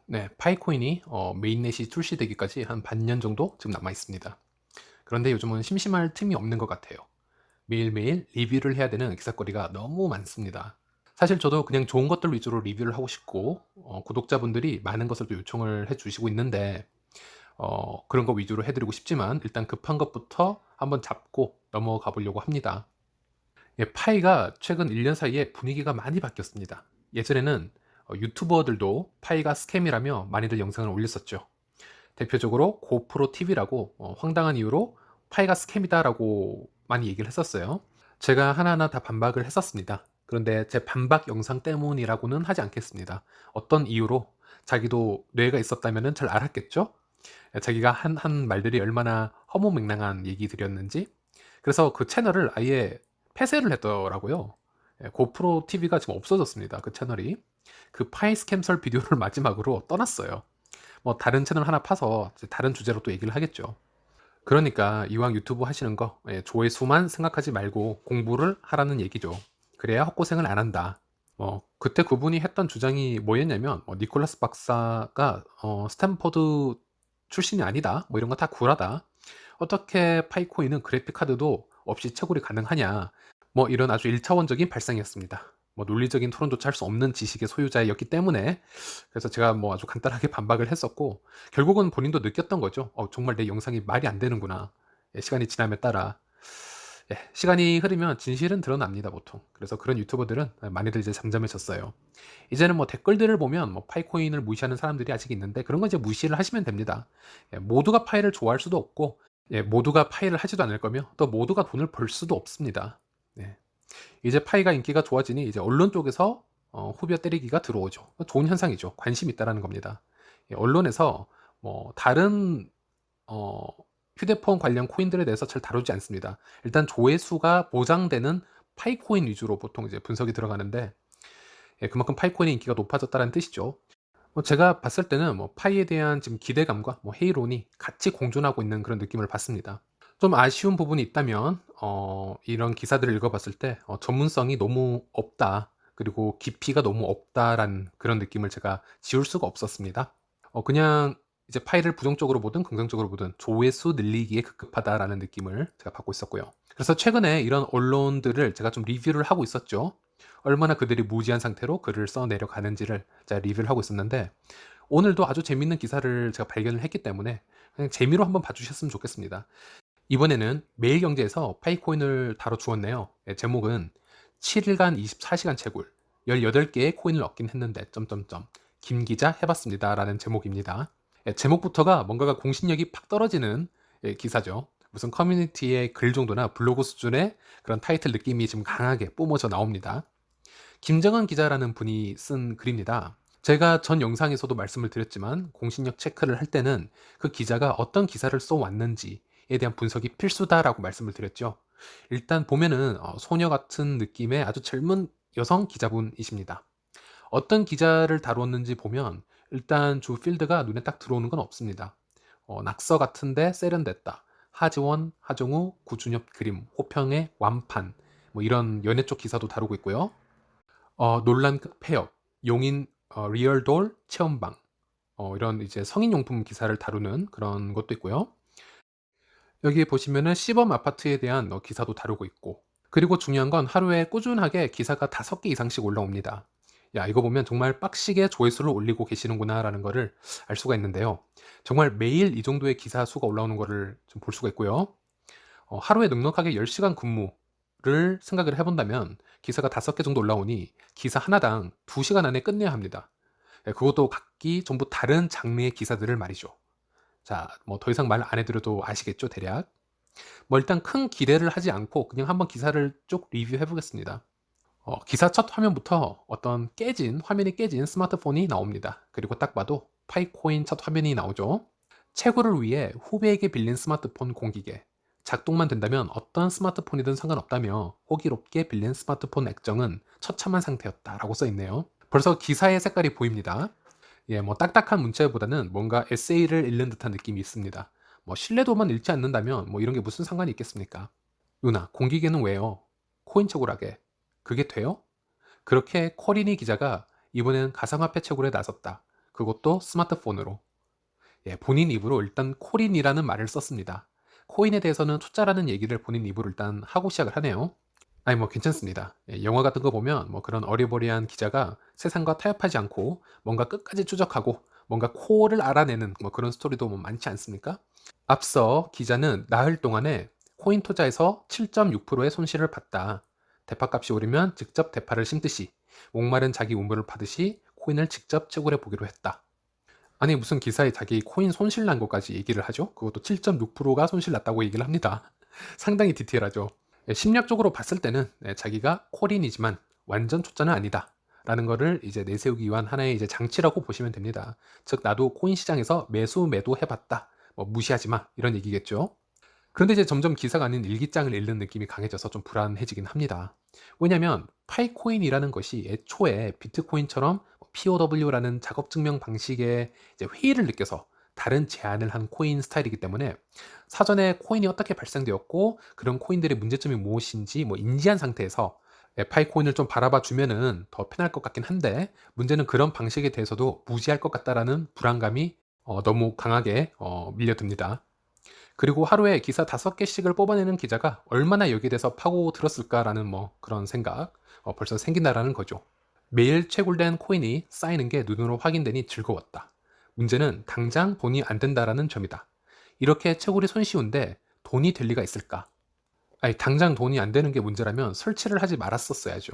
네, 파이코인이 메인넷이 출시되기까지 한 반년 정도 지금 남아 있습니다. 그런데 요즘은 심심할 틈이 없는 것 같아요. 매일매일 리뷰를 해야 되는 기사거리가 너무 많습니다. 사실 저도 그냥 좋은 것들 위주로 리뷰를 하고 싶고, 구독자분들이 많은 것을 또 요청을 해주시고 있는데, 그런 거 위주로 해드리고 싶지만, 일단 급한 것부터 한번 잡고 넘어가 보려고 합니다. 예, 파이가 최근 1년 사이에 분위기가 많이 바뀌었습니다. 예전에는 유튜버들도 파이가 스캠이라며 많이들 영상을 올렸었죠. 대표적으로 고프로 TV라고 황당한 이유로 파이가 스캠이다라고 많이 얘기를 했었어요. 제가 하나하나 다 반박을 했었습니다. 그런데 제 반박 영상 때문이라고는 하지 않겠습니다. 어떤 이유로 자기도 뇌가 있었다면 잘 알았겠죠? 자기가 한 말들이 얼마나 허무맹랑한 얘기들이었는지. 그래서 그 채널을 아예 폐쇄를 했더라고요. 고프로 TV가 지금 없어졌습니다. 그 채널이. 그 파이 스캠설 비디오를 마지막으로 떠났어요. 뭐 다른 채널 하나 파서 이제 다른 주제로 또 얘기를 하겠죠. 그러니까 이왕 유튜브 하시는 거 조회수만 생각하지 말고 공부를 하라는 얘기죠. 그래야 헛고생을 안 한다. 그때 그분이 했던 주장이 뭐였냐면 니콜라스 박사가 스탠퍼드 출신이 아니다. 뭐 이런 거 다 구라다. 어떻게 파이코인은 그래픽 카드도 없이 채굴이 가능하냐. 뭐 이런 아주 1차원적인 발상이었습니다. 뭐 논리적인 토론조차 할 수 없는 지식의 소유자였기 때문에 그래서 제가 뭐 아주 간단하게 반박을 했었고 결국은 본인도 느꼈던 거죠. 정말 내 영상이 말이 안 되는구나. 시간이 지남에 따라 시간이 흐르면 진실은 드러납니다 보통. 그래서 그런 유튜버들은 많이들 이제 잠잠해졌어요. 이제는 뭐 댓글들을 보면 뭐 파이코인을 무시하는 사람들이 아직 있는데 그런 건 이제 무시를 하시면 됩니다. 모두가 파이를 좋아할 수도 없고 모두가 파이를 하지도 않을 거며 또 모두가 돈을 벌 수도 없습니다. 네. 이제 파이가 인기가 좋아지니 이제 언론 쪽에서 후벼 때리기가 들어오죠. 좋은 현상이죠. 관심 있다라는 겁니다. 언론에서 뭐 다른 어, 휴대폰 관련 코인들에 대해서 잘 다루지 않습니다. 일단 조회수가 보장되는 파이코인 위주로 보통 이제 분석이 들어가는데 그만큼 파이코인의 인기가 높아졌다는 뜻이죠. 제가 봤을 때는 뭐 파이에 대한 지금 기대감과 뭐 회의론이 같이 공존하고 있는 그런 느낌을 받습니다. 좀 아쉬운 부분이 있다면 이런 기사들을 읽어봤을 때 전문성이 너무 없다. 그리고 깊이가 너무 없다라는 그런 느낌을 제가 지울 수가 없었습니다. 그냥 이제 파일을 부정적으로 보든 긍정적으로 보든 조회수 늘리기에 급급하다라는 느낌을 제가 받고 있었고요. 그래서 최근에 이런 언론들을 제가 좀 리뷰를 하고 있었죠. 얼마나 그들이 무지한 상태로 글을 써 내려가는지를 제가 리뷰를 하고 있었는데 오늘도 아주 재밌는 기사를 제가 발견을 했기 때문에 그냥 재미로 한번 봐주셨으면 좋겠습니다. 이번에는 매일경제에서 파이코인을 다뤄주었네요. 제목은 7일간 24시간 채굴 18개의 코인을 얻긴 했는데 점점점 김 기자 해봤습니다 라는 제목입니다. 제목부터가 뭔가가 공신력이 팍 떨어지는 기사죠. 무슨 커뮤니티의 글 정도나 블로그 수준의 그런 타이틀 느낌이 지금 강하게 뿜어져 나옵니다. 김정은 기자라는 분이 쓴 글입니다. 제가 전 영상에서도 말씀을 드렸지만 공신력 체크를 할 때는 그 기자가 어떤 기사를 써왔는지에 대한 분석이 필수다라고 말씀을 드렸죠. 일단 보면은 소녀 같은 느낌의 아주 젊은 여성 기자분이십니다. 어떤 기자를 다루었는지 보면 일단 주 필드가 눈에 딱 들어오는 건 없습니다. 낙서 같은데 세련됐다. 하지원, 하정우, 구준엽 그림, 호평의 완판 뭐 이런 연애 쪽 기사도 다루고 있고요. 논란급 폐업, 용인 리얼돌 체험방 이런 이제 성인용품 기사를 다루는 그런 것도 있고요. 여기 보시면은 시범 아파트에 대한 기사도 다루고 있고 그리고 중요한 건 하루에 꾸준하게 기사가 5개 이상씩 올라옵니다. 야, 이거 보면 정말 빡시게 조회수를 올리고 계시는구나라는 거를 알 수가 있는데요. 정말 매일 이 정도의 기사 수가 올라오는 거를 좀 볼 수가 있고요. 하루에 넉넉하게 10시간 근무를 생각을 해본다면 기사가 5개 정도 올라오니 기사 하나당 2시간 안에 끝내야 합니다. 그것도 각기 전부 다른 장르의 기사들을 말이죠. 자, 뭐 더 이상 말 안 해드려도 아시겠죠, 대략? 뭐 일단 큰 기대를 하지 않고 그냥 한번 기사를 쭉 리뷰해 보겠습니다. 기사 첫 화면부터 어떤 화면이 깨진 스마트폰이 나옵니다. 그리고 딱 봐도 파이코인 첫 화면이 나오죠. 채굴을 위해 후배에게 빌린 스마트폰 공기계. 작동만 된다면 어떤 스마트폰이든 상관없다며 호기롭게 빌린 스마트폰 액정은 처참한 상태였다라고 써 있네요. 벌써 기사의 색깔이 보입니다. 뭐 딱딱한 문체보다는 뭔가 에세이를 읽는 듯한 느낌이 있습니다. 뭐 신뢰도만 잃지 않는다면 뭐 이런 게 무슨 상관이 있겠습니까? 누나, 공기계는 왜요? 코인 채굴하게. 그게 돼요? 그렇게 코리니 기자가 이번엔 가상화폐 채굴에 나섰다. 그것도 스마트폰으로. 예, 본인 입으로 일단 코린이라는 말을 썼습니다. 코인에 대해서는 투자라는 얘기를 본인 입으로 일단 하고 시작을 하네요. 아니 뭐 괜찮습니다. 예, 영화 같은 거 보면 뭐 그런 어리버리한 기자가 세상과 타협하지 않고 뭔가 끝까지 추적하고 뭔가 코어를 알아내는 뭐 그런 스토리도 뭐 많지 않습니까? 앞서 기자는 나흘 동안에 코인 투자에서 7.6%의 손실을 봤다. 대파값이 오르면 직접 대파를 심듯이 목마른 자기 우물을 파듯이 코인을 직접 채굴해 보기로 했다. 아니 무슨 기사에 자기 코인 손실 난 것까지 얘기를 하죠? 그것도 7.6%가 손실 났다고 얘기를 합니다. 상당히 디테일하죠. 예, 심리학적으로 봤을 때는 자기가 코린이지만 완전 초짜는 아니다. 라는 거를 이제 내세우기 위한 하나의 이제 장치라고 보시면 됩니다. 즉 나도 코인 시장에서 매수 매도 해봤다. 뭐 무시하지 마 이런 얘기겠죠. 그런데 이제 점점 기사가 아닌 일기장을 읽는 느낌이 강해져서 좀 불안해지긴 합니다. 왜냐면 파이코인이라는 것이 애초에 비트코인처럼 POW라는 작업 증명 방식의 이제 회의를 느껴서 다른 제안을 한 코인 스타일이기 때문에 사전에 코인이 어떻게 발생되었고 그런 코인들의 문제점이 무엇인지 뭐 인지한 상태에서 파이코인을 좀 바라봐 주면은 더 편할 것 같긴 한데 문제는 그런 방식에 대해서도 무지할 것 같다라는 불안감이 너무 강하게 밀려듭니다. 그리고 하루에 기사 5개씩을 뽑아내는 기자가 얼마나 여기에 대해서 파고들었을까라는 뭐 그런 생각 벌써 생긴다라는 거죠. 매일 채굴된 코인이 쌓이는 게 눈으로 확인되니 즐거웠다. 문제는 당장 돈이 안 된다라는 점이다. 이렇게 채굴이 손쉬운데 돈이 될 리가 있을까? 아니, 당장 돈이 안 되는 게 문제라면 설치를 하지 말았었어야죠.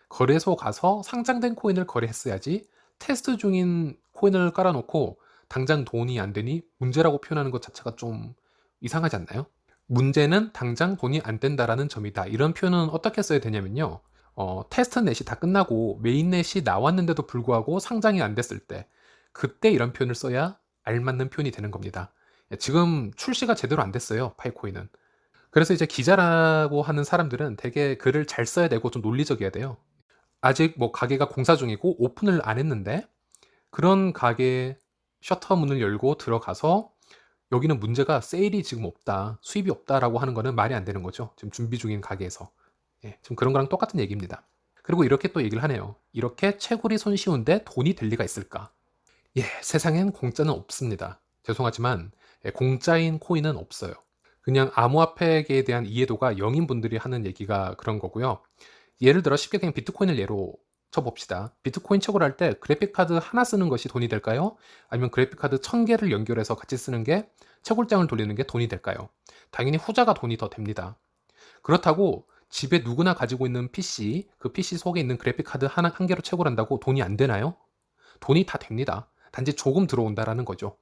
거래소 가서 상장된 코인을 거래했어야지 테스트 중인 코인을 깔아놓고 당장 돈이 안 되니 문제라고 표현하는 것 자체가 좀 이상하지 않나요? 문제는 당장 돈이 안 된다라는 점이다. 이런 표현은 어떻게 써야 되냐면요. 테스트 넷이 다 끝나고 메인 넷이 나왔는데도 불구하고 상장이 안 됐을 때 그때 이런 표현을 써야 알맞는 표현이 되는 겁니다. 예, 지금 출시가 제대로 안 됐어요. 파이코인은. 그래서 이제 기자라고 하는 사람들은 되게 글을 잘 써야 되고 좀 논리적이어야 돼요. 아직 뭐 가게가 공사 중이고 오픈을 안 했는데 그런 가게 셔터 문을 열고 들어가서 여기는 문제가 세일이 지금 없다, 수입이 없다라고 하는 거는 말이 안 되는 거죠. 지금 준비 중인 가게에서. 예, 지금 그런 거랑 똑같은 얘기입니다. 그리고 이렇게 또 얘기를 하네요. 이렇게 채굴이 손쉬운데 돈이 될 리가 있을까? 예, 세상엔 공짜는 없습니다. 죄송하지만 공짜인 코인은 없어요. 그냥 암호화폐에 대한 이해도가 0인 분들이 하는 얘기가 그런 거고요. 예를 들어 쉽게 그냥 비트코인을 예로 쳐봅시다. 비트코인 채굴할 때 그래픽카드 하나 쓰는 것이 돈이 될까요? 아니면 그래픽카드 1000개를 연결해서 같이 쓰는 게 채굴장을 돌리는 게 돈이 될까요? 당연히 후자가 돈이 더 됩니다. 그렇다고 집에 누구나 가지고 있는 PC, 그 PC 속에 있는 그래픽카드 하나 한 개로 채굴한다고 돈이 안 되나요? 돈이 다 됩니다. 단지 조금 들어온다라는 거죠.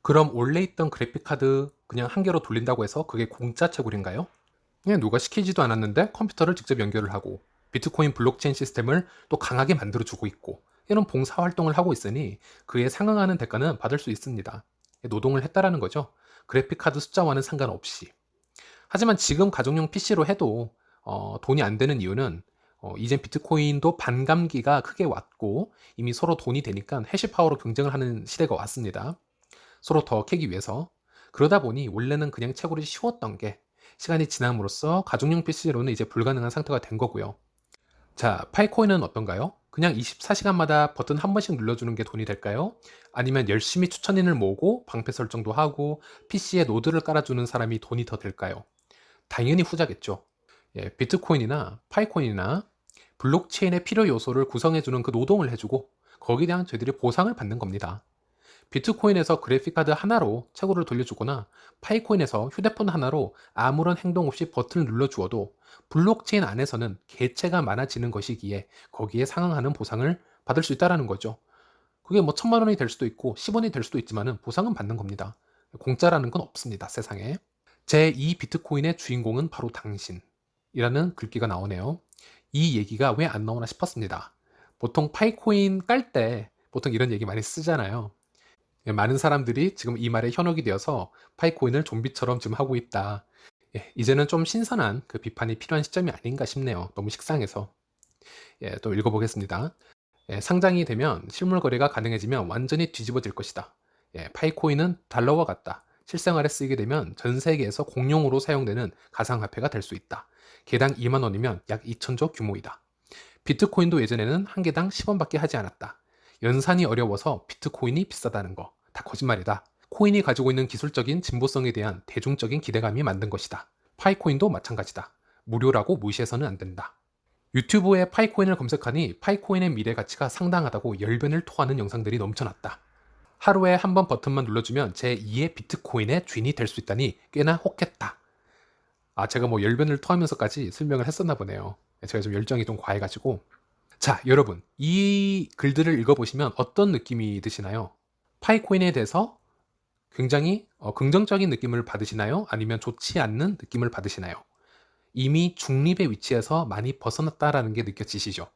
그럼 원래 있던 그래픽카드 그냥 한 개로 돌린다고 해서 그게 공짜 채굴인가요? 그냥 누가 시키지도 않았는데 컴퓨터를 직접 연결을 하고 비트코인 블록체인 시스템을 또 강하게 만들어주고 있고 이런 봉사활동을 하고 있으니 그에 상응하는 대가는 받을 수 있습니다. 노동을 했다라는 거죠. 그래픽카드 숫자와는 상관없이. 하지만 지금 가정용 PC로 해도 돈이 안 되는 이유는 이젠 비트코인도 반감기가 크게 왔고 이미 서로 돈이 되니까 해시파워로 경쟁을 하는 시대가 왔습니다. 서로 더 캐기 위해서. 그러다 보니 원래는 그냥 채굴이 쉬웠던 게 시간이 지남으로써 가정용 PC로는 이제 불가능한 상태가 된 거고요. 자, 파이코인은 어떤가요? 그냥 24시간마다 버튼 한 번씩 눌러주는 게 돈이 될까요? 아니면 열심히 추천인을 모으고 방패 설정도 하고 PC에 노드를 깔아주는 사람이 돈이 더 될까요? 당연히 후자겠죠. 예, 비트코인이나 파이코인이나 블록체인의 필요 요소를 구성해주는 그 노동을 해주고 거기에 대한 저희들이 보상을 받는 겁니다. 비트코인에서 그래픽카드 하나로 채굴을 돌려주거나 파이코인에서 휴대폰 하나로 아무런 행동 없이 버튼을 눌러주어도 블록체인 안에서는 개체가 많아지는 것이기에 거기에 상응하는 보상을 받을 수 있다는 거죠. 그게 뭐 1000만 원이 될 수도 있고 10원이 될 수도 있지만 보상은 받는 겁니다. 공짜라는 건 없습니다, 세상에. 제2 비트코인의 주인공은 바로 당신이라는 글귀가 나오네요. 이 얘기가 왜 안 나오나 싶었습니다. 보통 파이코인 깔 때 보통 이런 얘기 많이 쓰잖아요. 예, 많은 사람들이 지금 이 말에 현혹이 되어서 파이코인을 좀비처럼 지금 하고 있다. 예, 이제는 좀 신선한 그 비판이 필요한 시점이 아닌가 싶네요. 너무 식상해서. 예, 또 읽어보겠습니다. 예, 상장이 되면 실물 거래가 가능해지면 완전히 뒤집어질 것이다. 예, 파이코인은 달러와 같다. 실생활에 쓰이게 되면 전 세계에서 공용으로 사용되는 가상화폐가 될 수 있다. 개당 2만 원이면 약 2천조 규모이다. 비트코인도 예전에는 한 개당 10원밖에 하지 않았다. 연산이 어려워서 비트코인이 비싸다는 거 다 거짓말이다. 코인이 가지고 있는 기술적인 진보성에 대한 대중적인 기대감이 만든 것이다. 파이코인도 마찬가지다. 무료라고 무시해서는 안 된다. 유튜브에 파이코인을 검색하니 파이코인의 미래 가치가 상당하다고 열변을 토하는 영상들이 넘쳐났다. 하루에 한 번 버튼만 눌러주면 제2의 비트코인의 주인이 될 수 있다니 꽤나 혹했다. 제가 뭐 열변을 토하면서까지 설명을 했었나 보네요. 제가 좀 열정이 좀 과해가지고. 자, 여러분, 이 글들을 읽어보시면 어떤 느낌이 드시나요? 파이코인에 대해서 굉장히 긍정적인 느낌을 받으시나요? 아니면 좋지 않는 느낌을 받으시나요? 이미 중립의 위치에서 많이 벗어났다라는 게 느껴지시죠?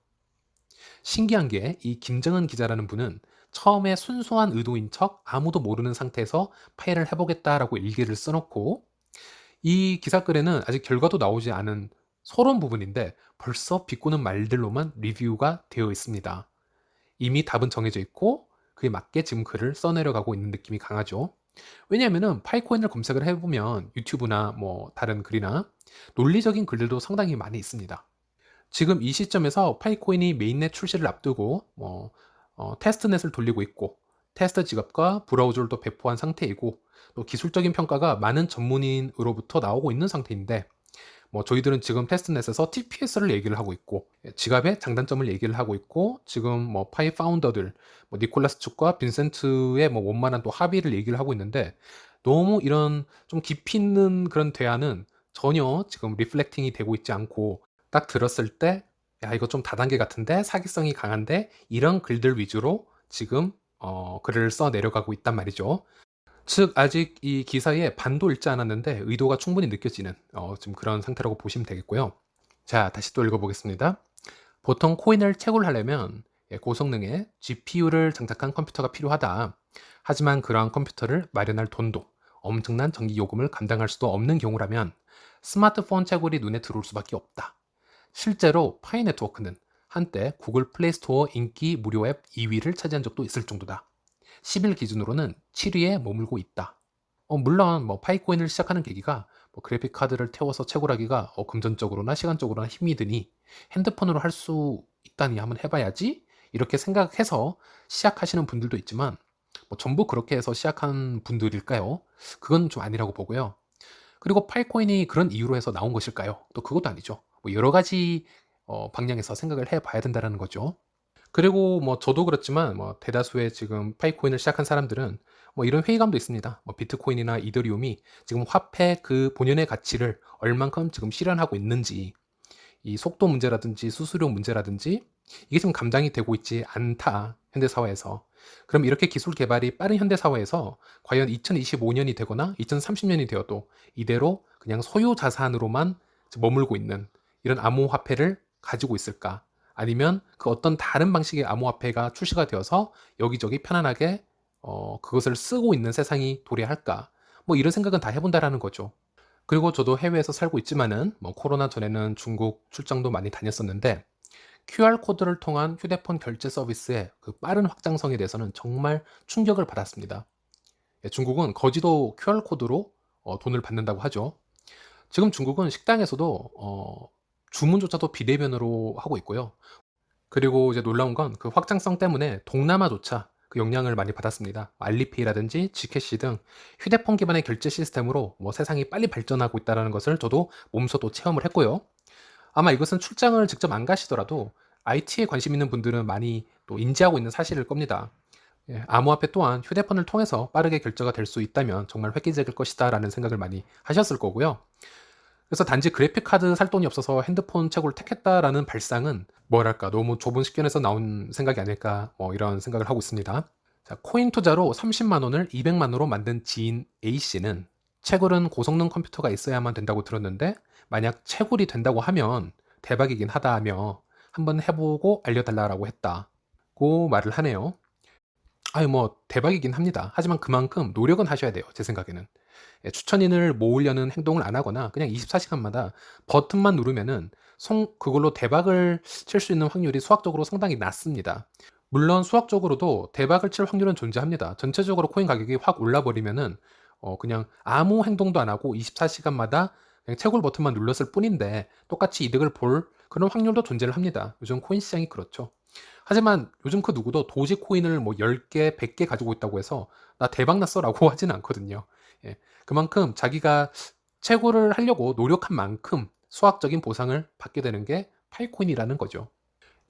신기한 게 이 김정은 기자라는 분은 처음에 순수한 의도인 척 아무도 모르는 상태에서 파일을 해보겠다라고 일기를 써놓고 이 기사글에는 아직 결과도 나오지 않은 서론 부분인데 벌써 비꼬는 말들로만 리뷰가 되어 있습니다. 이미 답은 정해져 있고 그에 맞게 지금 글을 써내려가고 있는 느낌이 강하죠. 왜냐하면 파이코인을 검색을 해보면 유튜브나 뭐 다른 글이나 논리적인 글들도 상당히 많이 있습니다. 지금 이 시점에서 파이코인이 메인넷 출시를 앞두고 테스트넷을 돌리고 있고 테스트 지갑과 브라우저를 또 배포한 상태이고 또 기술적인 평가가 많은 전문인으로부터 나오고 있는 상태인데 저희들은 지금 테스트넷에서 TPS를 얘기를 하고 있고 지갑의 장단점을 얘기를 하고 있고 지금 파이 파운더들 니콜라스 축과 빈센트의 원만한 또 합의를 얘기를 하고 있는데 너무 이런 좀 깊이 있는 그런 대화는 전혀 지금 리플렉팅이 되고 있지 않고 딱 들었을 때 야 이거 좀 다단계 같은데 사기성이 강한데 이런 글들 위주로 지금 글을 써 내려가고 있단 말이죠. 즉 아직 이 기사에 반도 읽지 않았는데 의도가 충분히 느껴지는 지금 그런 상태라고 보시면 되겠고요. 자, 다시 또 읽어보겠습니다. 보통 코인을 채굴하려면 고성능의 GPU를 장착한 컴퓨터가 필요하다. 하지만 그러한 컴퓨터를 마련할 돈도 엄청난 전기 요금을 감당할 수도 없는 경우라면 스마트폰 채굴이 눈에 들어올 수밖에 없다. 실제로 파이 네트워크는 한때 구글 플레이스토어 인기 무료 앱 2위를 차지한 적도 있을 정도다. 10일 기준으로는 7위에 머물고 있다. 물론 파이코인을 시작하는 계기가 그래픽 카드를 태워서 채굴하기가 금전적으로나 시간적으로나 힘이 드니 핸드폰으로 할 수 있다니 한번 해봐야지 이렇게 생각해서 시작하시는 분들도 있지만 전부 그렇게 해서 시작한 분들일까요? 그건 좀 아니라고 보고요. 그리고 파이코인이 그런 이유로 해서 나온 것일까요? 또 그것도 아니죠. 여러 가지 방향에서 생각을 해봐야 된다는 거죠. 그리고 저도 그렇지만 대다수의 지금 파이코인을 시작한 사람들은 이런 회의감도 있습니다. 비트코인이나 이더리움이 지금 화폐 그 본연의 가치를 얼만큼 지금 실현하고 있는지 이 속도 문제라든지 수수료 문제라든지 이게 지금 감당이 되고 있지 않다. 현대사회에서. 그럼 이렇게 기술 개발이 빠른 현대사회에서 과연 2025년이 되거나 2030년이 되어도 이대로 그냥 소유 자산으로만 머물고 있는 이런 암호화폐를 가지고 있을까? 아니면 그 어떤 다른 방식의 암호화폐가 출시가 되어서 여기저기 편안하게 그것을 쓰고 있는 세상이 도래할까? 이런 생각은 다 해본다라는 거죠. 그리고 저도 해외에서 살고 있지만은 코로나 전에는 중국 출장도 많이 다녔었는데 QR코드를 통한 휴대폰 결제 서비스의 그 빠른 확장성에 대해서는 정말 충격을 받았습니다. 중국은 거지도 QR코드로 돈을 받는다고 하죠. 지금 중국은 식당에서도 주문조차도 비대면으로 하고 있고요. 그리고 이제 놀라운 건 그 확장성 때문에 동남아조차 그 영향을 많이 받았습니다. 알리페이라든지 지캐시 등 휴대폰 기반의 결제 시스템으로 세상이 빨리 발전하고 있다는 것을 저도 몸소 체험을 했고요. 아마 이것은 출장을 직접 안 가시더라도 IT에 관심 있는 분들은 많이 또 인지하고 있는 사실일 겁니다. 암호화폐 또한 휴대폰을 통해서 빠르게 결제가 될 수 있다면 정말 획기적일 것이다 라는 생각을 많이 하셨을 거고요. 그래서 단지 그래픽카드 살 돈이 없어서 핸드폰 채굴을 택했다라는 발상은 뭐랄까 너무 좁은 식견에서 나온 생각이 아닐까 이런 생각을 하고 있습니다. 자, 코인 투자로 30만 원을 200만 원으로 만든 지인 A씨는 채굴은 고성능 컴퓨터가 있어야만 된다고 들었는데 만약 채굴이 된다고 하면 대박이긴 하다며 한번 해보고 알려달라고 했다고 말을 하네요. 아유 대박이긴 합니다. 하지만 그만큼 노력은 하셔야 돼요. 제 생각에는. 추천인을 모으려는 행동을 안 하거나 그냥 24시간마다 버튼만 누르면은 그걸로 대박을 칠 수 있는 확률이 수학적으로 상당히 낮습니다. 물론 수학적으로도 대박을 칠 확률은 존재합니다. 전체적으로 코인 가격이 확 올라버리면은 그냥 아무 행동도 안 하고 24시간마다 그냥 채굴 버튼만 눌렀을 뿐인데 똑같이 이득을 볼 그런 확률도 존재를 합니다. 요즘 코인 시장이 그렇죠. 하지만 요즘 그 누구도 도지코인을 뭐 10개, 100개 가지고 있다고 해서 "나 대박 났어."라고 하지는 않거든요. 예. 그만큼 자기가 채굴을 하려고 노력한 만큼 수학적인 보상을 받게 되는 게 파이코인이라는 거죠.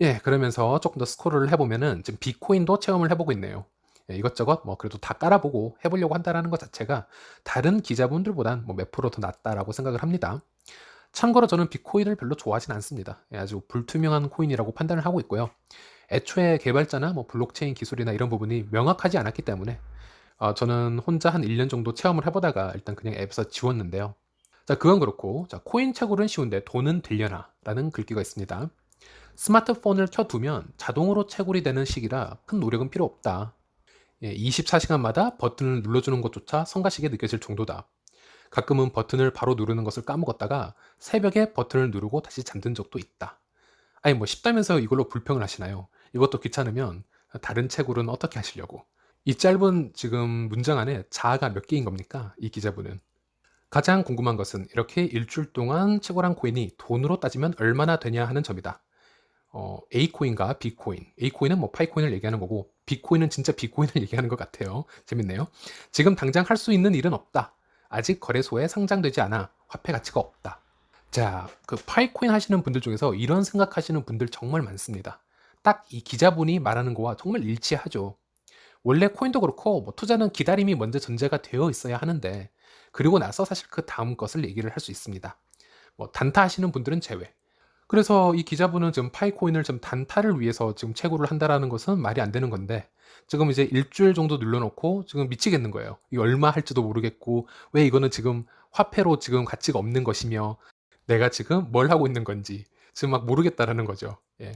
예. 그러면서 조금 더 스크롤을 해 보면은 지금 비코인도 체험을 해 보고 있네요. 예, 이것저것 뭐 그래도 다 깔아 보고 해 보려고 한다라는 것 자체가 다른 기자분들보단 뭐 몇 프로 더 낫다라고 생각을 합니다. 참고로 저는 비코인을 별로 좋아하진 않습니다. 예, 아주 불투명한 코인이라고 판단을 하고 있고요. 애초에 개발자나 뭐 블록체인 기술이나 이런 부분이 명확하지 않았기 때문에 저는 혼자 한 1년 정도 체험을 해 보다가 일단 그냥 앱에서 지웠는데요. 자, 그건 그렇고, 자, 코인 채굴은 쉬운데 돈은 들려나? 라는 글귀가 있습니다. 스마트폰을 켜두면 자동으로 채굴이 되는 시기라 큰 노력은 필요 없다. 예, 24시간마다 버튼을 눌러주는 것조차 성가시게 느껴질 정도다. 가끔은 버튼을 바로 누르는 것을 까먹었다가 새벽에 버튼을 누르고 다시 잠든 적도 있다. 아니 뭐 쉽다면서 이걸로 불평을 하시나요? 이것도 귀찮으면 다른 채굴은 어떻게 하시려고? 이 짧은 지금 문장 안에 자아가 몇 개인 겁니까? 이 기자분은. 가장 궁금한 것은 이렇게 일주일 동안 채굴한 코인이 돈으로 따지면 얼마나 되냐 하는 점이다. A코인과 B코인. A코인은 뭐 파이코인을 얘기하는 거고, B코인은 진짜 B코인을 얘기하는 것 같아요. 재밌네요. 지금 당장 할 수 있는 일은 없다. 아직 거래소에 상장되지 않아 화폐 가치가 없다. 자, 그 파이코인 하시는 분들 중에서 이런 생각하시는 분들 정말 많습니다. 딱 이 기자분이 말하는 거와 정말 일치하죠. 원래 코인도 그렇고 뭐 투자는 기다림이 먼저 전제가 되어 있어야 하는데, 그리고 나서 사실 그 다음 것을 얘기를 할 수 있습니다. 뭐 단타 하시는 분들은 제외. 그래서 이 기자분은 지금 파이코인을 좀 단타를 위해서 지금 채굴을 한다라는 것은 말이 안 되는 건데, 지금 이제 일주일 정도 눌러놓고 지금 미치겠는 거예요. 이 얼마 할지도 모르겠고, 왜 이거는 지금 화폐로 지금 가치가 없는 것이며, 내가 지금 뭘 하고 있는 건지 지금 막 모르겠다라는 거죠. 예.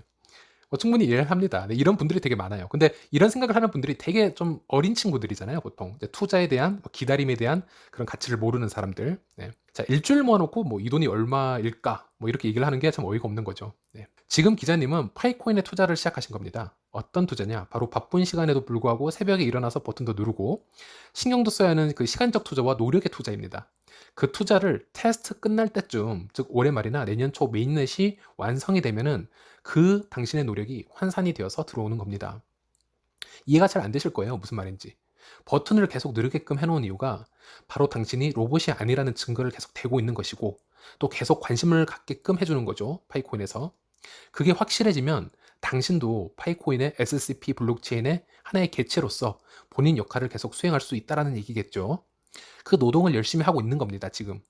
충분히 이해를 합니다. 네, 이런 분들이 되게 많아요. 근데 이런 생각을 하는 분들이 되게 좀 어린 친구들이잖아요, 보통. 이제 투자에 대한, 뭐 기다림에 대한 그런 가치를 모르는 사람들. 네. 자, 일주일 모아놓고 뭐 이 돈이 얼마일까? 뭐 이렇게 얘기를 하는 게 참 어이가 없는 거죠. 네. 지금 기자님은 파이코인에 투자를 시작하신 겁니다. 어떤 투자냐? 바로 바쁜 시간에도 불구하고 새벽에 일어나서 버튼도 누르고 신경도 써야 하는 그 시간적 투자와 노력의 투자입니다. 그 투자를 테스트 끝날 때쯤, 즉 올해 말이나 내년 초 메인넷이 완성이 되면은 그 당신의 노력이 환산이 되어서 들어오는 겁니다. 이해가 잘 안 되실 거예요. 무슨 말인지. 버튼을 계속 누르게끔 해놓은 이유가 바로 당신이 로봇이 아니라는 증거를 계속 대고 있는 것이고, 또 계속 관심을 갖게끔 해주는 거죠. 파이코인에서. 그게 확실해지면 당신도 파이코인의 SCP 블록체인의 하나의 개체로서 본인 역할을 계속 수행할 수 있다는 얘기겠죠. 그 노동을 열심히 하고 있는 겁니다, 지금.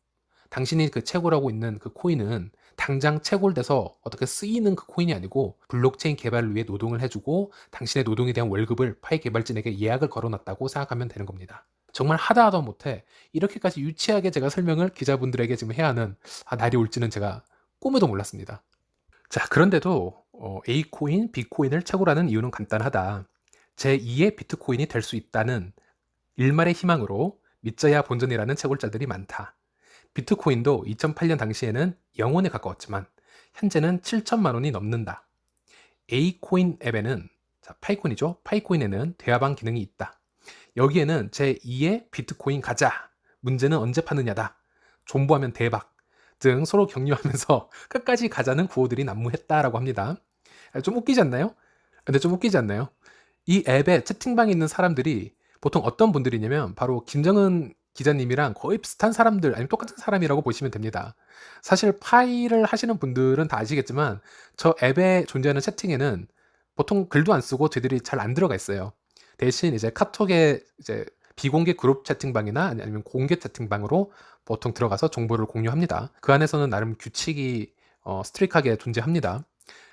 당신이 그 채굴하고 있는 그 코인은 당장 채굴돼서 어떻게 쓰이는 그 코인이 아니고 블록체인 개발을 위해 노동을 해주고 당신의 노동에 대한 월급을 파이 개발진에게 예약을 걸어놨다고 생각하면 되는 겁니다. 정말 하다 못해 이렇게까지 유치하게 제가 설명을 기자분들에게 지금 해야 하는 날이 올지는 제가 꿈에도 몰랐습니다. 자, 그런데도 A코인, B코인을 채굴하는 이유는 간단하다. 제2의 비트코인이 될 수 있다는 일말의 희망으로 믿져야 본전이라는 채굴자들이 많다. 비트코인도 2008년 당시에는 0원에 가까웠지만 현재는 7천만 원이 넘는다. A코인 앱에는, 자, 파이코인이죠. 파이코인에는 대화방 기능이 있다. 여기에는 제2의 비트코인 가자. 문제는 언제 파느냐다. 존버하면 대박. 등 서로 격려하면서 끝까지 가자는 구호들이 난무했다라고 합니다. 좀 웃기지 않나요? 근데 좀 웃기지 않나요? 이 앱에 채팅방에 있는 사람들이 보통 어떤 분들이냐면 바로 김정은 기자님이랑 거의 비슷한 사람들, 아니면 똑같은 사람이라고 보시면 됩니다. 사실 파이를 하시는 분들은 다 아시겠지만 저 앱에 존재하는 채팅에는 보통 글도 안 쓰고 저희들이 잘 안 들어가 있어요. 대신 이제 카톡에 이제 비공개 그룹 채팅방이나 아니면 공개 채팅방으로 보통 들어가서 정보를 공유합니다. 그 안에서는 나름 규칙이 스트릭하게 존재합니다.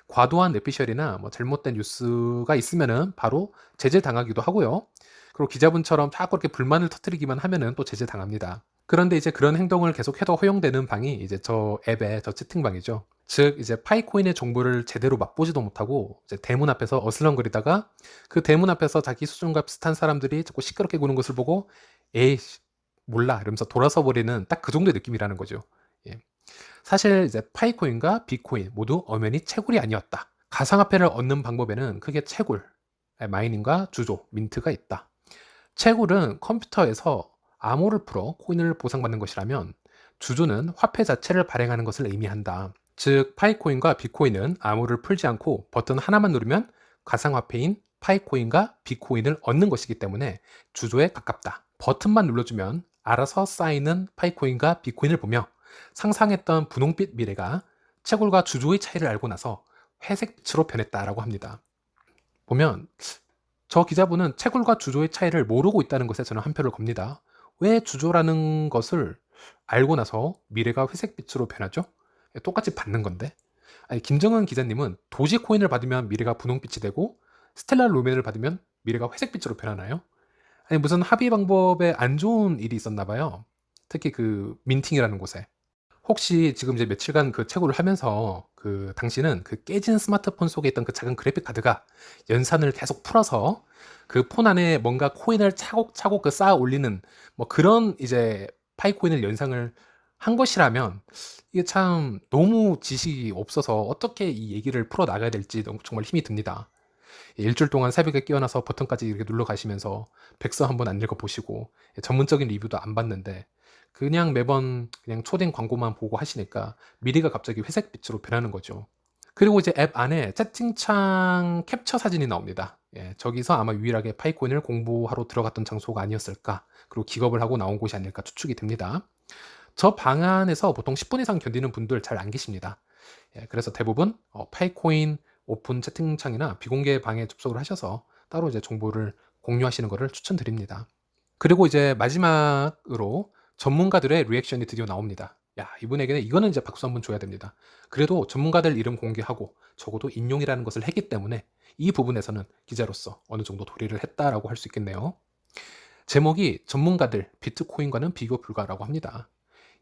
과도한 뇌피셜이나 뭐 잘못된 뉴스가 있으면은 바로 제재 당하기도 하고요. 그리고 기자분처럼 자꾸 이렇게 불만을 터뜨리기만 하면은 또 제재 당합니다. 그런데 이제 그런 행동을 계속 해도 허용되는 방이 이제 저 앱의 저 채팅방이죠. 즉 이제 파이코인의 정보를 제대로 맛보지도 못하고 이제 대문 앞에서 어슬렁거리다가 그 대문 앞에서 자기 수준과 비슷한 사람들이 자꾸 시끄럽게 구는 것을 보고 에이 몰라 이러면서 돌아서 버리는 딱 그 정도의 느낌이라는 거죠. 예. 사실 이제 파이코인과 비코인 모두 엄연히 채굴이 아니었다. 가상화폐를 얻는 방법에는 크게 채굴, 마이닝과 주조, 민트가 있다. 채굴은 컴퓨터에서 암호를 풀어 코인을 보상받는 것이라면 주조는 화폐 자체를 발행하는 것을 의미한다. 즉 파이코인과 비코인은 암호를 풀지 않고 버튼 하나만 누르면 가상화폐인 파이코인과 비코인을 얻는 것이기 때문에 주조에 가깝다. 버튼만 눌러주면 알아서 쌓이는 파이코인과 비코인을 보며 상상했던 분홍빛 미래가 채굴과 주조의 차이를 알고 나서 회색빛으로 변했다라고 합니다. 보면 저 기자분은 채굴과 주조의 차이를 모르고 있다는 것에 저는 한 표를 겁니다. 왜 주조라는 것을 알고 나서 미래가 회색빛으로 변하죠? 똑같이 받는 건데. 아니, 김정은 기자님은 도지코인을 받으면 미래가 분홍빛이 되고 스텔라 루멘을 받으면 미래가 회색빛으로 변하나요? 아니, 무슨 합의 방법에 안 좋은 일이 있었나 봐요. 특히 그 민팅이라는 곳에. 혹시 지금 이제 며칠간 그 채굴을 하면서 그 당신은 그 깨진 스마트폰 속에 있던 그 작은 그래픽 카드가 연산을 계속 풀어서 그 폰 안에 뭔가 코인을 차곡차곡 그 쌓아 올리는 뭐 그런 이제 파이코인을 연상을 한 것이라면 이게 참 너무 지식이 없어서 어떻게 이 얘기를 풀어 나가야 될지 정말 힘이 듭니다. 일주일 동안 새벽에 깨어나서 버튼까지 이렇게 눌러 가시면서 백서 한번 안 읽어 보시고 전문적인 리뷰도 안 봤는데 그냥 매번 그냥 초딩 광고만 보고 하시니까 미래가 갑자기 회색빛으로 변하는 거죠. 그리고 이제 앱 안에 채팅창 캡처 사진이 나옵니다. 저기서 아마 유일하게 파이코인을 공부하러 들어갔던 장소가 아니었을까, 그리고 기겁을 하고 나온 곳이 아닐까 추측이 됩니다. 저 방 안에서 보통 10분 이상 견디는 분들 잘 안 계십니다. 그래서 대부분 파이코인 오픈 채팅창이나 비공개 방에 접속을 하셔서 따로 이제 정보를 공유하시는 것을 추천드립니다. 그리고 이제 마지막으로 전문가들의 리액션이 드디어 나옵니다. 야, 이분에게는 이거는 이제 박수 한번 줘야 됩니다. 그래도 전문가들 이름 공개하고 적어도 인용이라는 것을 했기 때문에 이 부분에서는 기자로서 어느 정도 도리를 했다라고 할 수 있겠네요. 제목이 전문가들 비트코인과는 비교 불가라고 합니다.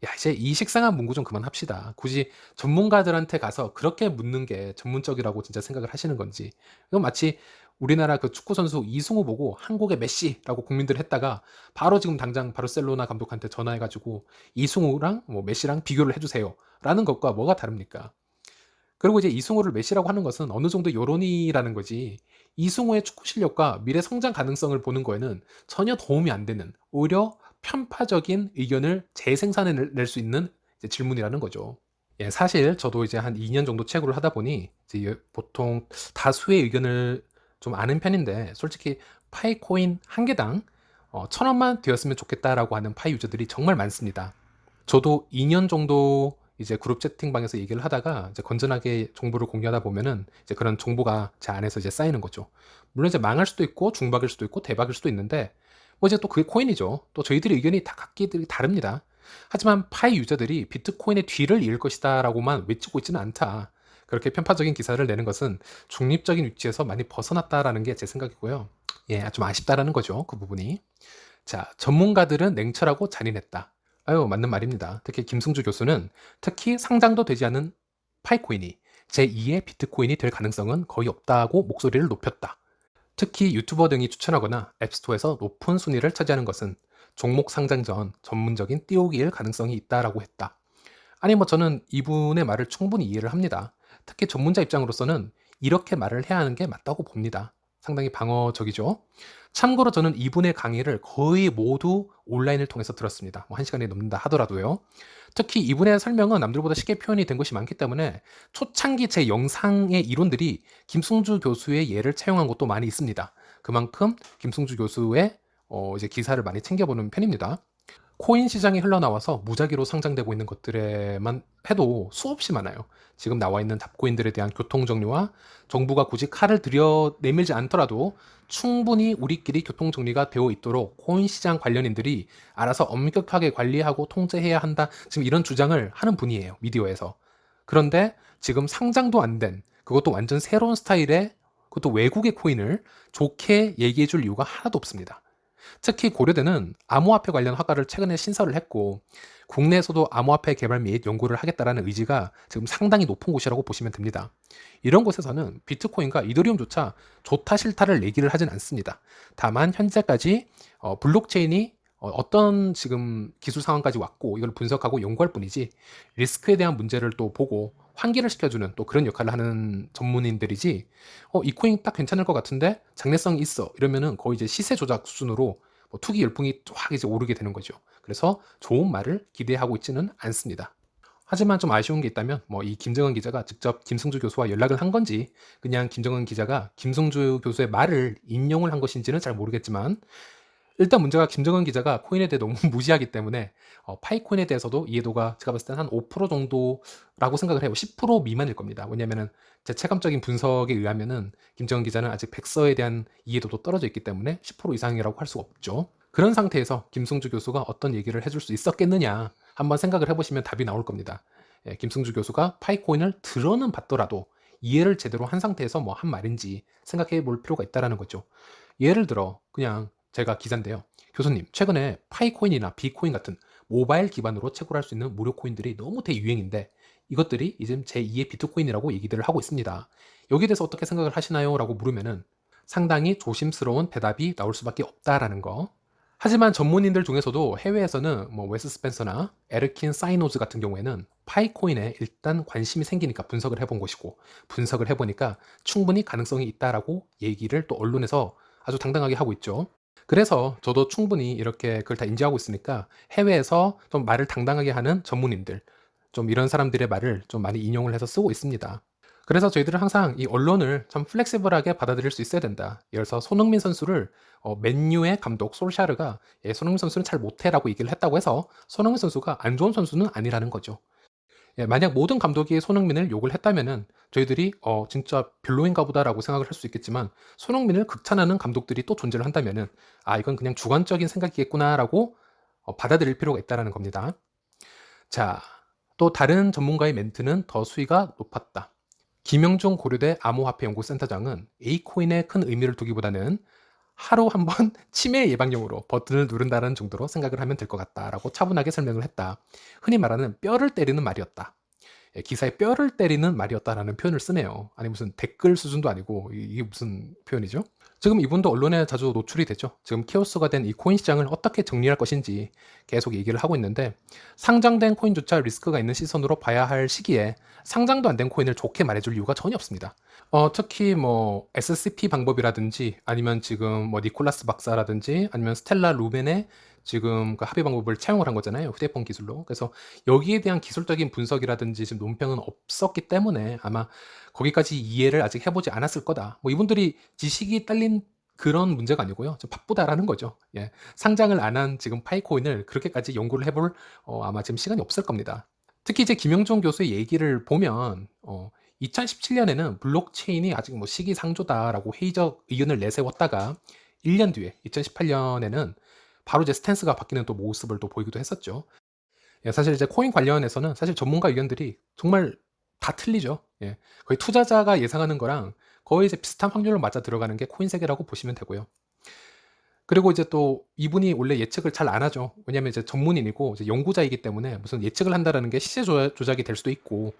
야, 이제 이 식상한 문구 좀 그만합시다. 굳이 전문가들한테 가서 그렇게 묻는 게 전문적이라고 진짜 생각을 하시는 건지. 이건 마치 우리나라 그 축구 선수 이승우 보고 한국의 메시라고 국민들 했다가 바로 지금 당장 바르셀로나 감독한테 전화해가지고 이승우랑 뭐 메시랑 비교를 해주세요 라는 것과 뭐가 다릅니까? 그리고 이제 이승우를 메시라고 하는 것은 어느 정도 여론이라는 거지, 이승우의 축구 실력과 미래 성장 가능성을 보는 거에는 전혀 도움이 안 되는, 오히려 편파적인 의견을 재생산해낼 수 있는 이제 질문이라는 거죠. 사실 저도 이제 한 2년 정도 채굴을 하다 보니 이제 보통 다수의 의견을 좀 아는 편인데, 솔직히 파이코인 한 개당 1,000원만 되었으면 좋겠다라고 하는 파이 유저들이 정말 많습니다. 저도 2년 정도 이제 그룹 채팅방에서 얘기를 하다가 이제 건전하게 정보를 공유하다 보면은 이제 그런 정보가 제 안에서 이제 쌓이는 거죠. 물론 이제 망할 수도 있고 중박일 수도 있고 대박일 수도 있는데 뭐 이제 또 그게 코인이죠. 또 저희들의 의견이 다 각기 다릅니다. 하지만 파이 유저들이 비트코인의 뒤를 이을 것이다라고만 외치고 있지는 않다. 그렇게 편파적인 기사를 내는 것은 중립적인 위치에서 많이 벗어났다라는 게 제 생각이고요. 좀 아쉽다라는 거죠. 그 부분이. 자, 전문가들은 냉철하고 잔인했다. 아유, 맞는 말입니다. 특히 김승주 교수는 특히 상장도 되지 않은 파이코인이 제2의 비트코인이 될 가능성은 거의 없다고 목소리를 높였다. 특히 유튜버 등이 추천하거나 앱스토어에서 높은 순위를 차지하는 것은 종목 상장 전 전문적인 띄우기일 가능성이 있다라고 했다. 아니 뭐 저는 이분의 말을 충분히 이해를 합니다. 특히 전문자 입장으로서는 이렇게 말을 해야 하는 게 맞다고 봅니다. 상당히 방어적이죠. 참고로 저는 이분의 강의를 거의 모두 온라인을 통해서 들었습니다. 뭐 1시간이 넘는다 하더라도요. 특히 이분의 설명은 남들보다 쉽게 표현이 된 것이 많기 때문에 초창기 제 영상의 이론들이 김승주 교수의 예를 차용한 것도 많이 있습니다. 그만큼 김승주 교수의 이제 기사를 많이 챙겨보는 편입니다. 코인 시장이 흘러나와서 무작위로 상장되고 있는 것들에만 해도 수없이 많아요. 지금 나와 있는 잡코인들에 대한 교통정리와 정부가 굳이 칼을 들여 내밀지 않더라도 충분히 우리끼리 교통정리가 되어 있도록 코인 시장 관련인들이 알아서 엄격하게 관리하고 통제해야 한다. 지금 이런 주장을 하는 분이에요. 미디어에서. 그런데 지금 상장도 안 된, 그것도 완전 새로운 스타일의, 그것도 외국의 코인을 좋게 얘기해 줄 이유가 하나도 없습니다. 특히 고려대는 암호화폐 관련 허가를 최근에 신설을 했고 국내에서도 암호화폐 개발 및 연구를 하겠다는 의지가 지금 상당히 높은 곳이라고 보시면 됩니다. 이런 곳에서는 비트코인과 이더리움조차 좋다 싫다를 얘기를 하진 않습니다. 다만 현재까지 블록체인이 어떤 지금 기술 상황까지 왔고 이걸 분석하고 연구할 뿐이지 리스크에 대한 문제를 또 보고 환기를 시켜주는 또 그런 역할을 하는 전문인들이지, 이 코인 딱 괜찮을 것 같은데 장래성이 있어 이러면은 거의 이제 시세 조작 수준으로 뭐 투기 열풍이 쫙 이제 오르게 되는 거죠. 그래서 좋은 말을 기대하고 있지는 않습니다. 하지만 좀 아쉬운 게 있다면 뭐 이 김정은 기자가 직접 김승주 교수와 연락을 한 건지 그냥 김정은 기자가 김승주 교수의 말을 인용을 한 것인지는 잘 모르겠지만 일단 문제가 김정은 기자가 코인에 대해 너무 무지하기 때문에 파이코인에 대해서도 이해도가 제가 봤을 때는 한 5% 정도라고 생각을 해요. 10% 미만일 겁니다. 왜냐면은 제 체감적인 분석에 의하면은 김정은 기자는 아직 백서에 대한 이해도도 떨어져 있기 때문에 10% 이상이라고 할 수가 없죠. 그런 상태에서 김승주 교수가 어떤 얘기를 해줄 수 있었겠느냐 한번 생각을 해보시면 답이 나올 겁니다. 예, 김승주 교수가 파이코인을 들어는 봤더라도 이해를 제대로 한 상태에서 뭐 한 말인지 생각해 볼 필요가 있다라는 거죠. 예를 들어 그냥 제가 기자인데요. 교수님, 최근에 파이코인이나 비코인 같은 모바일 기반으로 채굴할 수 있는 무료 코인들이 너무 대유행인데 이것들이 이제 제2의 비트코인이라고 얘기들을 하고 있습니다. 여기에 대해서 어떻게 생각을 하시나요? 라고 물으면은 상당히 조심스러운 대답이 나올 수밖에 없다라는 거. 하지만 전문인들 중에서도 해외에서는 뭐 웨스 스펜서나 에르킨 사이노즈 같은 경우에는 파이코인에 일단 관심이 생기니까 분석을 해본 것이고 분석을 해보니까 충분히 가능성이 있다라고 얘기를 또 언론에서 아주 당당하게 하고 있죠. 그래서 저도 충분히 이렇게 그걸 다 인지하고 있으니까 해외에서 좀 말을 당당하게 하는 전문인들, 좀 이런 사람들의 말을 좀 많이 인용을 해서 쓰고 있습니다. 그래서 저희들은 항상 이 언론을 참 플렉시블하게 받아들일 수 있어야 된다. 예를 들어서 손흥민 선수를 맨유의 감독 솔샤르가 손흥민 선수는 잘 못해라고 얘기를 했다고 해서 손흥민 선수가 안 좋은 선수는 아니라는 거죠. 예, 만약 모든 감독이 손흥민을 욕을 했다면은 저희들이 진짜 별로인가 보다라고 생각을 할 수 있겠지만 손흥민을 극찬하는 감독들이 또 존재를 한다면은 이건 그냥 주관적인 생각이겠구나라고 받아들일 필요가 있다라는 겁니다. 자, 또 다른 전문가의 멘트는 더 수위가 높았다. 김영중 고려대 암호화폐연구센터장은 A코인에 큰 의미를 두기보다는 하루 한 번 치매 예방용으로 버튼을 누른다는 정도로 생각을 하면 될 것 같다라고 차분하게 설명을 했다. 흔히 말하는 뼈를 때리는 말이었다. 예, 기사에 뼈를 때리는 말이었다라는 표현을 쓰네요. 아니 무슨 댓글 수준도 아니고 이게 무슨 표현이죠? 지금 이분도 언론에 자주 노출이 되죠. 지금 키오스가 된 이 코인 시장을 어떻게 정리할 것인지 계속 얘기를 하고 있는데 상장된 코인조차 리스크가 있는 시선으로 봐야 할 시기에 상장도 안 된 코인을 좋게 말해줄 이유가 전혀 없습니다. 특히 뭐 SCP 방법이라든지 아니면 지금 뭐 니콜라스 박사라든지 아니면 스텔라 루벤의 지금 그 합의 방법을 차용을 한 거잖아요. 휴대폰 기술로. 그래서 여기에 대한 기술적인 분석이라든지 지금 논평은 없었기 때문에 아마 거기까지 이해를 아직 해보지 않았을 거다. 뭐 이분들이 지식이 딸린 그런 문제가 아니고요. 좀 바쁘다라는 거죠. 예. 상장을 안 한 지금 파이코인을 그렇게까지 연구를 해볼 아마 지금 시간이 없을 겁니다. 특히 이제 김영종 교수의 얘기를 보면 2017년에는 블록체인이 아직 뭐 시기상조다라고 회의적 의견을 내세웠다가 1년 뒤에 2018년에는 바로 이제 스탠스가 바뀌는 또 모습을 또 보이기도 했었죠. 예, 사실 이제 코인 관련해서는 사실 전문가 의견들이 정말 다 틀리죠. 예. 거의 투자자가 예상하는 거랑 거의 이제 비슷한 확률로 맞아 들어가는 게 코인 세계라고 보시면 되고요. 그리고 이제 또 이분이 원래 예측을 잘 안 하죠. 왜냐면 이제 전문인이고 이제 연구자이기 때문에 무슨 예측을 한다라는 게 시세 조작이 될 수도 있고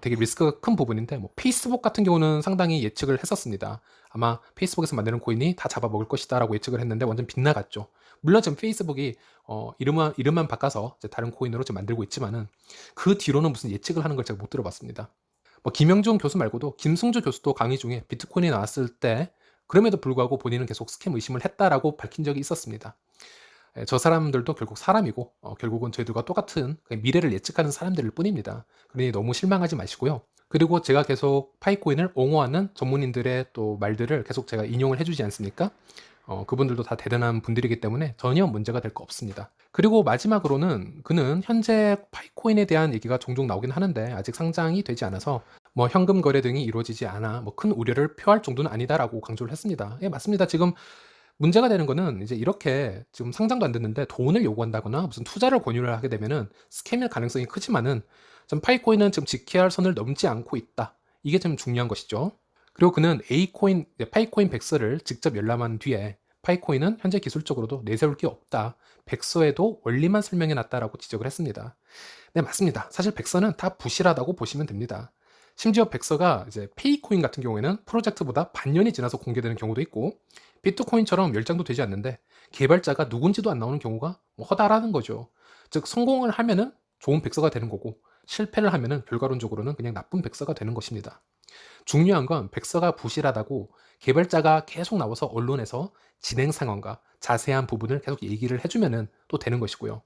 되게 리스크가 큰 부분인데 뭐 페이스북 같은 경우는 상당히 예측을 했었습니다. 아마 페이스북에서 만드는 코인이 다 잡아먹을 것이다라고 예측을 했는데 완전 빗나갔죠. 물론 지금 페이스북이 이름만 바꿔서 이제 다른 코인으로 지금 만들고 있지만은 그 뒤로는 무슨 예측을 하는 걸 제가 못 들어봤습니다. 뭐 김영준 교수 말고도 김승주 교수도 강의 중에 비트코인이 나왔을 때 그럼에도 불구하고 본인은 계속 스캠 의심을 했다라고 밝힌 적이 있었습니다. 저 사람들도 결국 사람이고 결국은 저희들과 똑같은 미래를 예측하는 사람들일 뿐입니다. 그러니 너무 실망하지 마시고요. 그리고 제가 계속 파이코인을 옹호하는 전문인들의 또 말들을 계속 제가 인용을 해주지 않습니까? 그분들도 다 대단한 분들이기 때문에 전혀 문제가 될 거 없습니다. 그리고 마지막으로는 그는 현재 파이코인에 대한 얘기가 종종 나오긴 하는데 아직 상장이 되지 않아서 뭐 현금 거래 등이 이루어지지 않아 뭐 큰 우려를 표할 정도는 아니다라고 강조를 했습니다. 예, 맞습니다. 지금 문제가 되는 거는 이제 이렇게 지금 상장도 안 됐는데 돈을 요구한다거나 무슨 투자를 권유를 하게 되면은 스캠일 가능성이 크지만은 좀 파이코인은 지금 지켜야 할 선을 넘지 않고 있다. 이게 좀 중요한 것이죠. 그리고 그는 A코인, 파이코인 백서를 직접 열람한 뒤에 파이코인은 현재 기술적으로도 내세울 게 없다. 백서에도 원리만 설명해 놨다라고 지적을 했습니다. 네, 맞습니다. 사실 백서는 다 부실하다고 보시면 됩니다. 심지어 백서가 이제 페이코인 같은 경우에는 프로젝트보다 반년이 지나서 공개되는 경우도 있고 비트코인처럼 열장도 되지 않는데 개발자가 누군지도 안 나오는 경우가 뭐 허다라는 거죠. 즉 성공을 하면은 좋은 백서가 되는 거고 실패를 하면은 결과론적으로는 그냥 나쁜 백서가 되는 것입니다. 중요한 건 백서가 부실하다고 개발자가 계속 나와서 언론에서 진행 상황과 자세한 부분을 계속 얘기를 해주면은 또 되는 것이고요.